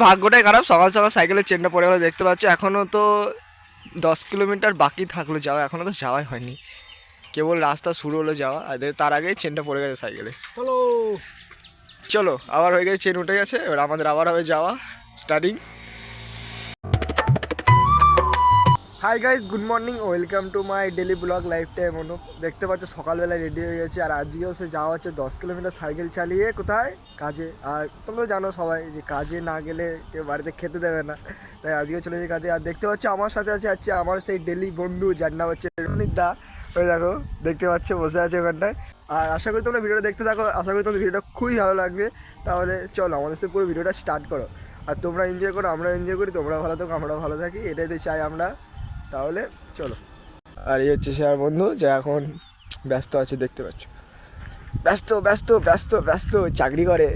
ভাগ্যটাই খারাপ, সকাল সকাল সাইকেলের চেনটা পড়ে গেলো। দেখতে পাচ্ছ এখনও তো 10 কিলোমিটার বাকি থাকলো যাওয়া, এখনও তো যাওয়াই হয়নি, কেবল রাস্তা শুরু হলো যাওয়া, আর তার আগেই চেনটা পড়ে গেছে সাইকেলে। চলো আবার হয়ে গেছে, চেন উঠে গেছে, এবার আমাদের আবার হবে যাওয়া starting. Hi guys, good morning, welcome to my daily blog life time Anup. দেখতে পাচ্ছ সকালবেলা রেডি হয়ে গেছে, আর আজকেও সে যাওয়া হচ্ছে 10 কিলোমিটার সাইকেল চালিয়ে। কোথায়? কাজে। আর তোমরা জানো সবাই যে কাজে না গেলে কেউ বাড়িতে খেতে দেবে না, তাই আজকেও চলে যাই কাজে। আর দেখতে পাচ্ছ আমার সাথে আছে আমার সেই ডেলি বন্ধু, যার নাম হচ্ছে রনিত দা। ওই দেখো, দেখতে পাচ্ছ বসে আছে ওখানটায়। আর আশা করি তোমরা ভিডিওটা দেখতে থাকো, আশা করি তোমাদের ভিডিওটা খুবই ভালো লাগবে। তাহলে চলো আমাদের সাথে পুরো ভিডিওটা স্টার্ট করো, আর তোমরা এনজয় করো, আমরা এনজয় করি, তোমরা ভালো থাকো, আমরা ভালো থাকি, এটাই তো চাই আমরা। তাহলে চলো। আর এই হচ্ছে সে আর বন্ধু, যে এখন ব্যস্ত আছে, দেখতে পাচ্ছ, ব্যস্ত ব্যস্ত ব্যস্ত ব্যস্ত চাকরি করে।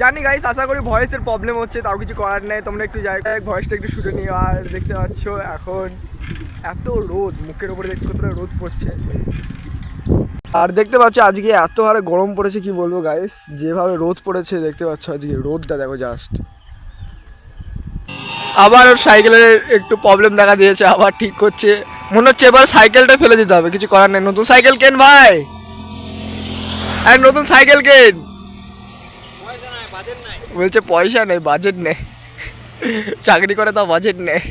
জানি গাইস, আশা করি ভয়েসের প্রবলেম হচ্ছে, তাও কিছু করার নেই, তোমরা একটু জায়গায় ভয়েসটা একটু শুনে নিও। আর দেখতে পাচ্ছ এখন এত রোদ, মুখের উপরে দেখতে কতটা রোদ পড়ছে। আর দেখতে পাচ্ছ আজকে এত হারে গরম পড়েছে, কি বলবো গাইস, যেভাবে রোদ পড়েছে দেখতে পাচ্ছ, আজকে রোদটা দেখো জাস্ট। আবার ওর সাইকেলের একটু প্রবলেম দেখা দিয়েছে, আবার ঠিক করছে মনে হচ্ছে, এবার সাইকেলটা ফেলে দিতে হবে, কিছু করার নেই, নতুন সাইকেল কেন ভাই, আর নতুন সাইকেল কেন। বলছে পয়সা নেই, বাজেট নেই, চাকরি করে তাও বাজেট নেই।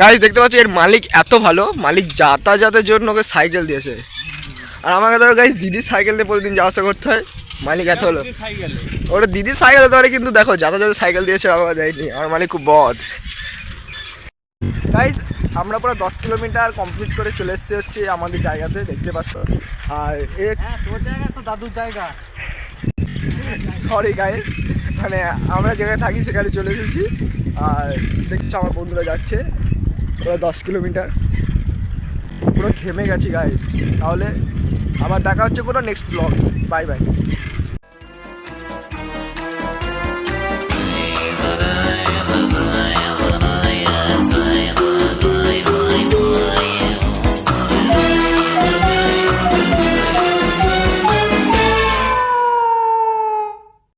গাইস দেখতে পাচ্ছি এর মালিক এত ভালো, মালিক যাতায়াতের জন্য ওকে সাইকেল দিয়েছে। আর আমাকে ধরো গাইস দিদির সাইকেল দিয়ে প্রতিদিন যাওয়া আসা করতে হয়, মালিক এত হলো। ওটা দিদির সাইকেল হতে পারে, কিন্তু দেখো যাতায়াতের সাইকেল দিয়েছে, আমাকে দেয়নি, আমার মালিক খুব বদ। গাইস আমরা পুরো 10 কিলোমিটার কমপ্লিট করে চলে এসেছি হচ্ছে আমাদের জায়গাতে, দেখতে পাচ্ছ। আর তোর জায়গা তো দাদুর জায়গা। সরি গাইস, মানে আমরা যেখানে থাকি সেখানে চলে এসেছি। আর দেখছো আমার বন্ধুরা যাচ্ছে পুরো 10 কিলোমিটার, পুরো ঘেমে গেছি গাইস। তাহলে আবার দেখা হচ্ছে কোনো নেক্সট ব্লগ, বাই বাই।